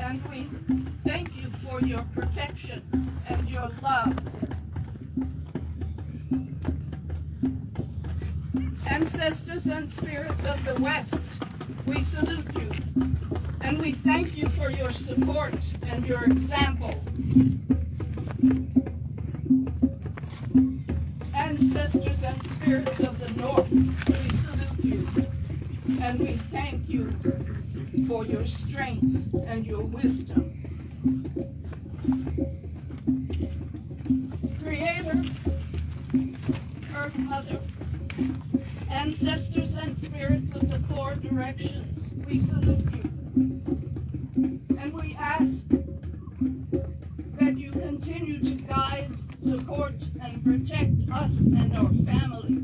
And we thank you for your protection and your love. Ancestors and spirits of the West, we salute you. And we thank you for your support and your example. Ancestors and spirits of the North, we salute you. And we thank you for your strength and your wisdom. Creator, Earth Mother, ancestors and spirits of the four directions, we salute you. And we ask that you continue to guide, support, and protect us and our families.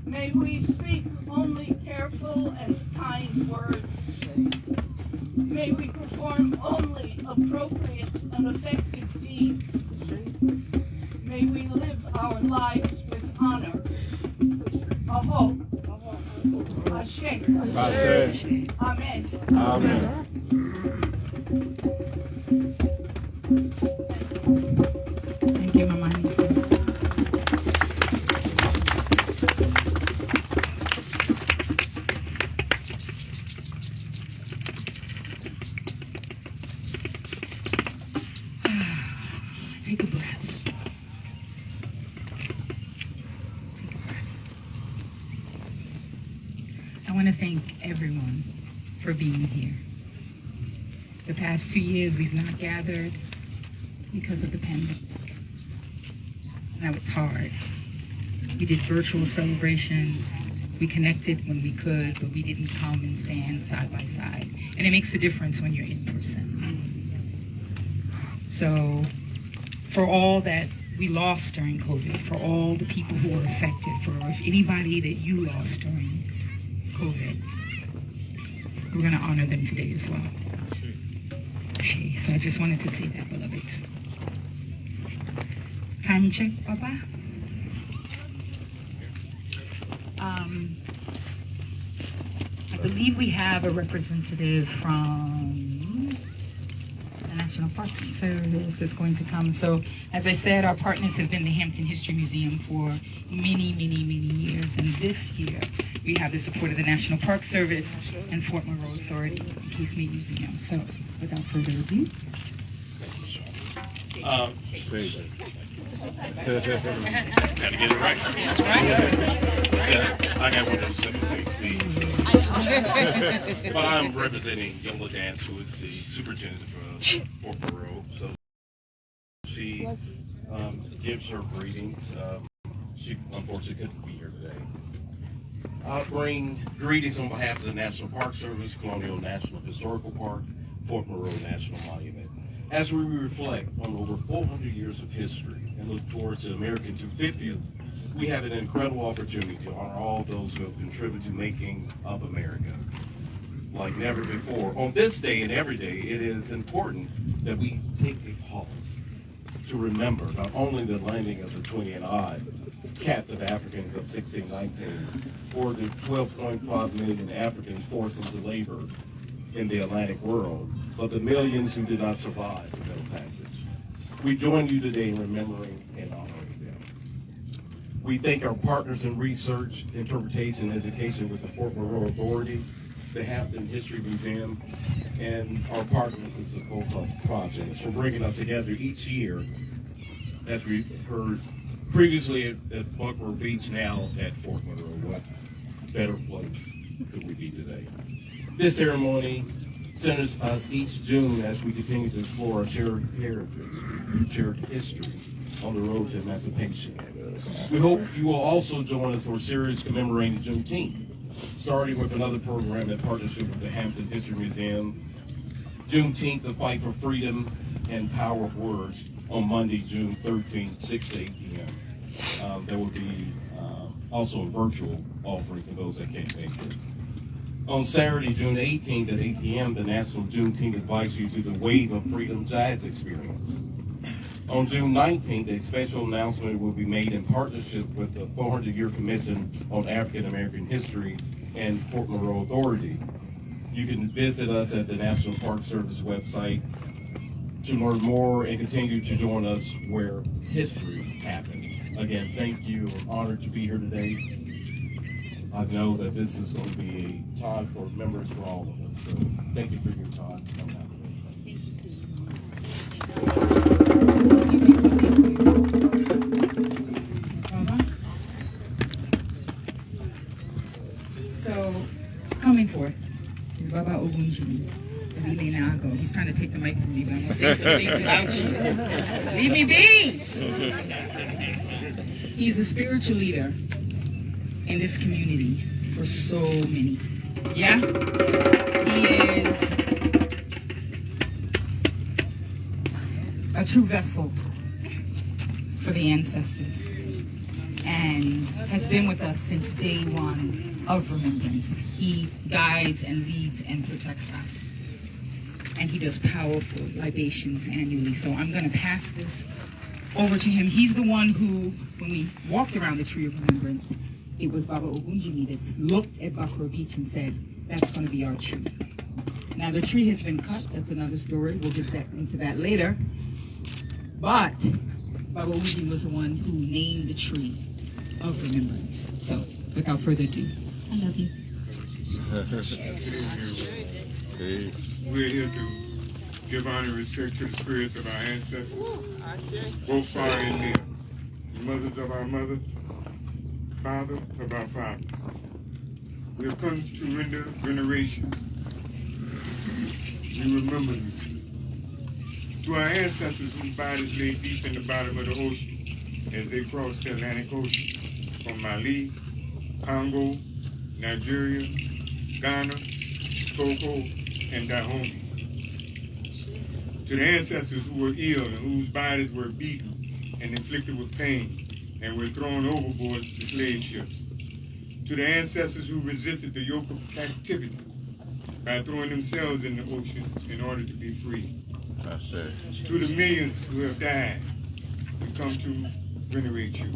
May we speak only careful and kind words. May we perform only appropriate and effective deeds. May we live our lives with honor. Aho. Ashe. Amen. Amen. Thank you, Mama Anita. Take a breath. Take a breath. I want to thank everyone for being here. The past 2 years we've not gathered because of the pandemic. That was hard. We did virtual celebrations. We connected when we could, but we didn't come and stand side by side. And it makes a difference when you're in person. So for all that we lost during COVID, for all the people who were affected, for anybody that you lost during COVID, we're going to honor them today as well. Okay, so I just wanted to say that, beloveds. Time check, Papa. I believe we have a representative from the National Park Service that's going to come. So, as I said, our partners have been the Hampton History Museum for many, many, many years. And this year, we have the support of the National Park Service and Fort Monroe Authority and Casemate Museum. So, without further ado. Gotta get it right. I got one of those simple things. But I'm representing Yola Dance, who is the superintendent of Fort Monroe. So she gives her greetings. She unfortunately couldn't be here today. I'll bring greetings on behalf of the National Park Service, Colonial National Historical Park, Fort Monroe National Monument. As we reflect on over 400 years of history and look towards the American 250th, we have an incredible opportunity to honor all those who have contributed to making up America. Like never before, on this day and every day, it is important that we take a pause to remember not only the landing of the 20 and odd captive Africans of 1619, or the 12.5 million Africans forced into labor in the Atlantic world, but the millions who did not survive the Middle Passage. We join you today in remembering and honoring them. We thank our partners in research, interpretation, and education with the Fort Monroe Authority, the Hampton History Museum, and our partners in Sankofa projects for bringing us together each year, as we heard previously at Buckner Beach, now at Fort Monroe. What better place could we be today? This ceremony centers us each June as we continue to explore our shared heritage, shared history on the road to emancipation. We hope you will also join us for a series commemorating Juneteenth, starting with another program in partnership with the Hampton History Museum, Juneteenth, the Fight for Freedom and Power of Words, on Monday, June 13th, 6 to 8 p.m. There will be also a virtual offering for those that can't make it. On Saturday, June 18th at 8 p.m., the National Juneteenth invites you to the Wave of Freedom Jazz Experience. On June 19th, a special announcement will be made in partnership with the 400-Year Commission on African American History and Fort Monroe Authority. You can visit us at the National Park Service website to learn more and continue to join us where history happened. Again, thank you. I'm honored to be here today. I know that this is going to be a time for remembrance for all of us. So thank you for your time. So, coming forth is Baba Ogunjimi. He's trying to take the mic from me, but I'm going to say some things about you. Leave me be! He's a spiritual leader in this community for so many. Yeah? He is a true vessel for the ancestors and has been with us since day one of Remembrance. He guides and leads and protects us. And he does powerful libations annually. So I'm going to pass this over to him. He's the one who, when we walked around the Tree of Remembrance, it was Baba Ogunjimi that looked at Bakura Beach and said, that's going to be our tree. Now the tree has been cut. That's another story. We'll get into that later. But Baba Ogunjimi was the one who named the Tree of Remembrance. So without further ado, I love you. We're here to give honor and respect to the spirits of our ancestors, both far and near, the mothers of our mother, father of our fathers. We have come to render veneration. We remember them. To our ancestors whose bodies lay deep in the bottom of the ocean as they crossed the Atlantic Ocean from Mali, Congo, Nigeria, Ghana, Togo, and Dahomey. To the ancestors who were ill and whose bodies were beaten and inflicted with pain and were thrown overboard the slave ships. To the ancestors who resisted the yoke of captivity by throwing themselves in the ocean in order to be free. To the millions who have died, we come to venerate you,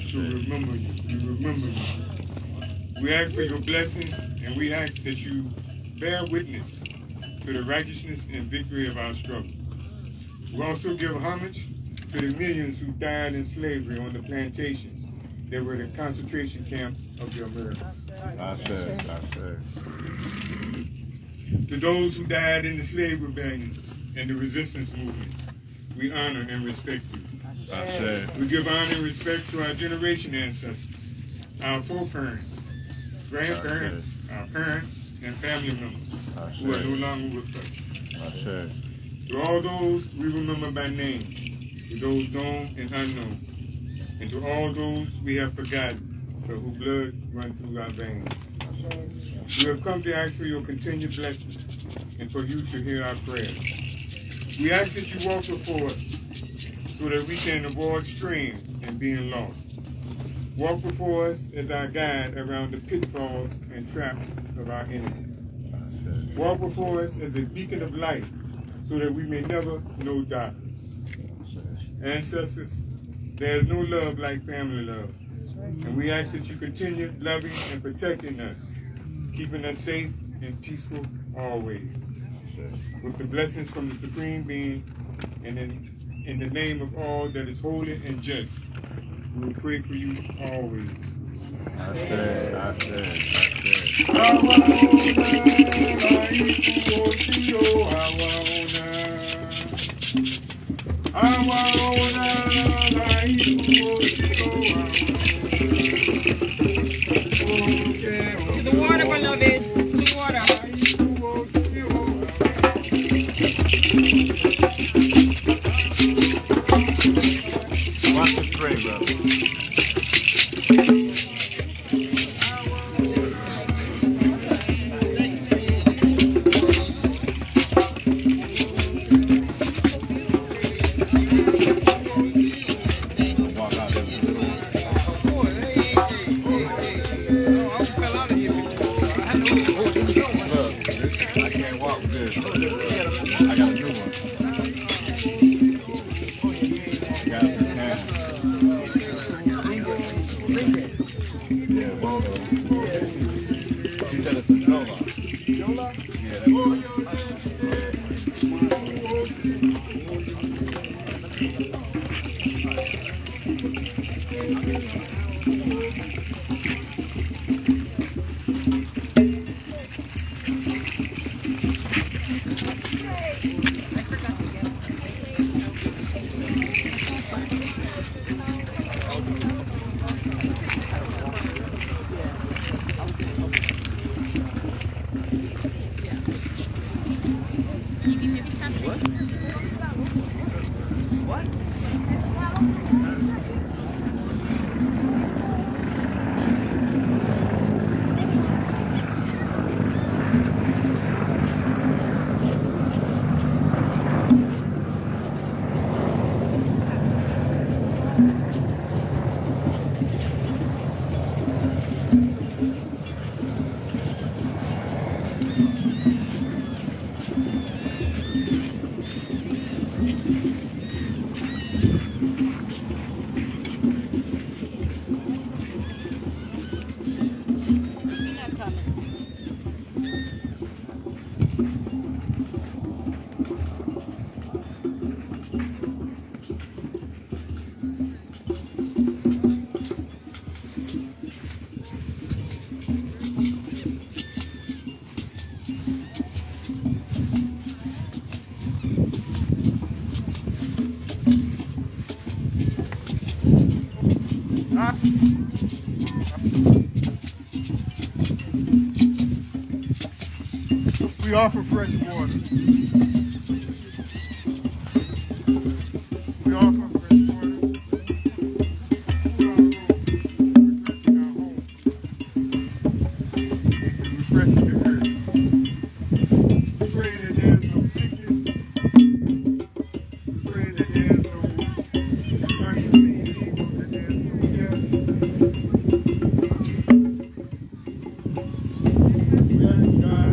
to remember you. We remember you. We ask for your blessings, and we ask that you bear witness to the righteousness and victory of our struggle. We also give homage to the millions who died in slavery on the plantations that were the concentration camps of the Americas. To those who died in the slave rebellions and the resistance movements, we honor and respect you. We give honor and respect to our generation ancestors, our foreparents, grandparents, our parents, and family members who are no longer with us. To all those we remember by name, to those known and unknown, and to all those we have forgotten, but whose blood runs through our veins. We have come to ask for your continued blessings and for you to hear our prayers. We ask that you walk before us so that we can avoid straying and being lost. Walk before us as our guide around the pitfalls and traps of our enemies. Walk before us as a beacon of light so that we may never know darkness. Ancestors, there is no love like family love, and we ask that you continue loving and protecting us, keeping us safe and peaceful always. With the blessings from the Supreme Being, and in the name of all that is holy and just, we will pray for you always. To the water, beloved. To the water. Watch the spray, brother. We offer fresh water. We offer fresh water. Refreshing our homes. Refreshing the earth. We pray that there's no sickness. We pray that there's no unseen evil, that there's no death. We ask God.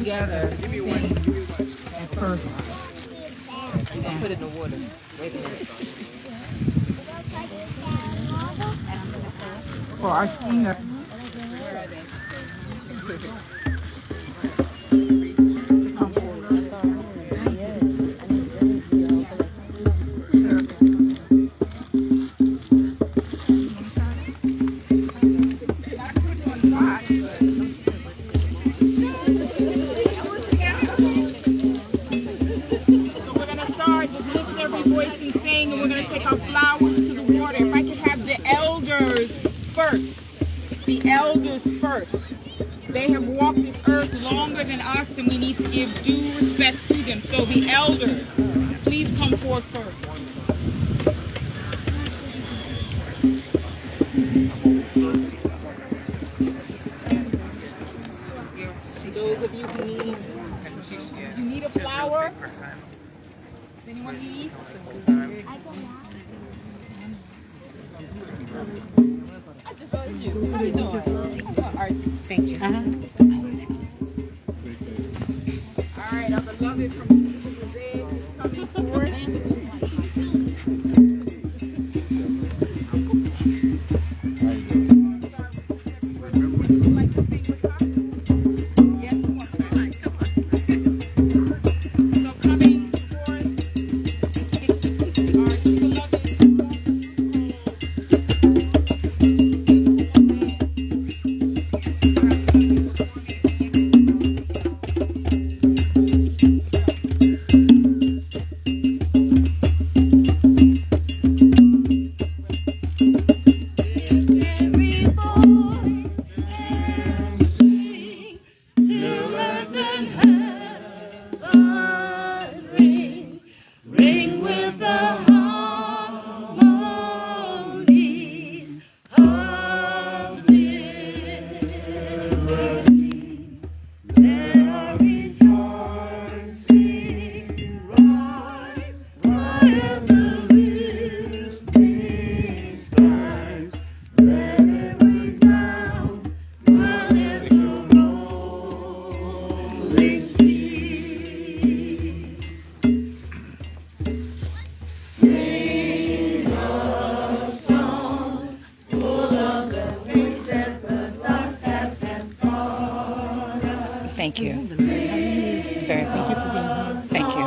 together sing that first stanza. Put it in the water. Wait a minute. For our singers. To come forward. we're going to take our flowers to the water. If I could have the elders first. The elders first. They have walked this earth longer than us, and we need to give due respect to them. So the elders, please come forward first. Those of you who need a flower. Does anyone need? How you doing? Thank you. All right, our beloved from Brazil is coming forward. Thank you. Very well. Thank you.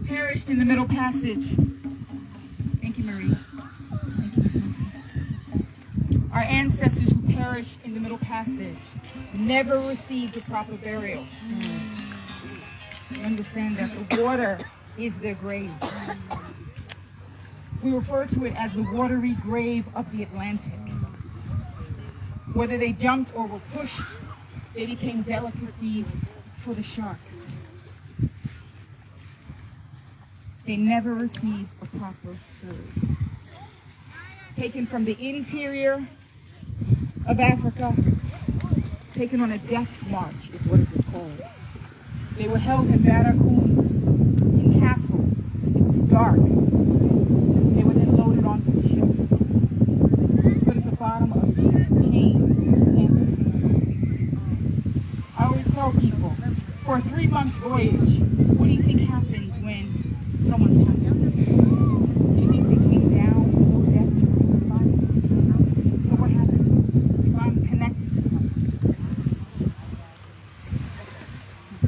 Perished in the Middle Passage. Thank you, Marie. Thank you, Ms. Mason. Our ancestors who perished in the Middle Passage never received a proper burial. You understand that the water is their grave. We refer to it as the watery grave of the Atlantic. Whether they jumped or were pushed, they became delicacies for the sharks. They never received a proper burial. Taken from the interior of Africa, taken on a death march is what it was called. They were held in barracks, in castles. It was dark. They were then loaded onto ships, put at the bottom of the ship, chained, hands and feet. I always tell people, for a 3-month voyage, what do you think happened when someone passed away? Do you think they came down below deck to remove the body? So what happened? If I'm connected to something.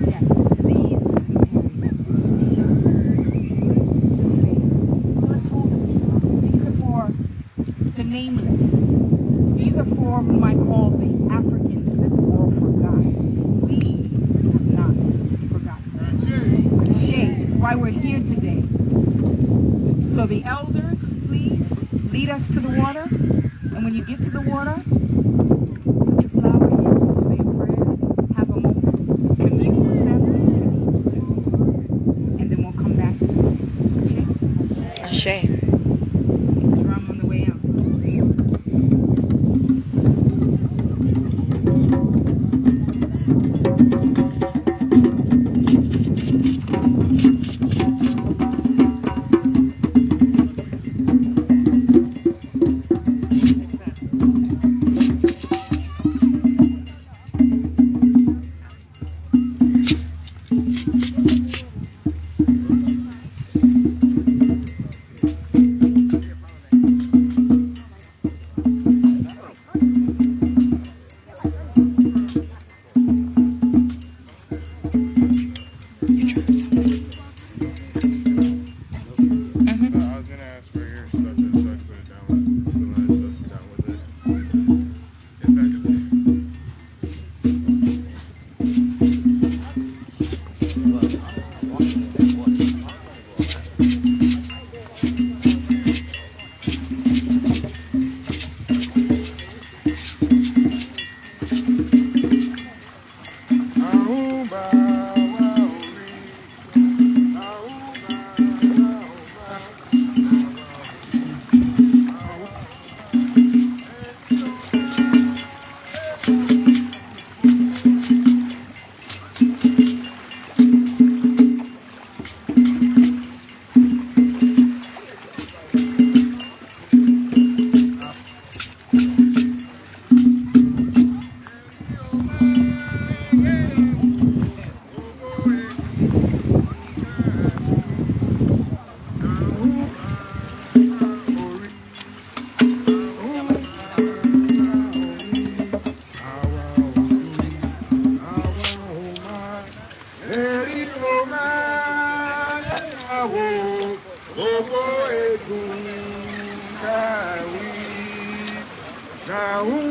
Yes, disease, dysentery, despair. So let's hold these. These are for the nameless. These are for whom I call the Africans that the world forgot. We have not forgotten. It's a shame. It's why we're here today. So the elders, please lead us to the water. And when you get to the water, put your flower in, say a prayer, have a moment, connect with them if you need to do. And then we'll come back to this. Ashe. Drum on the way out. our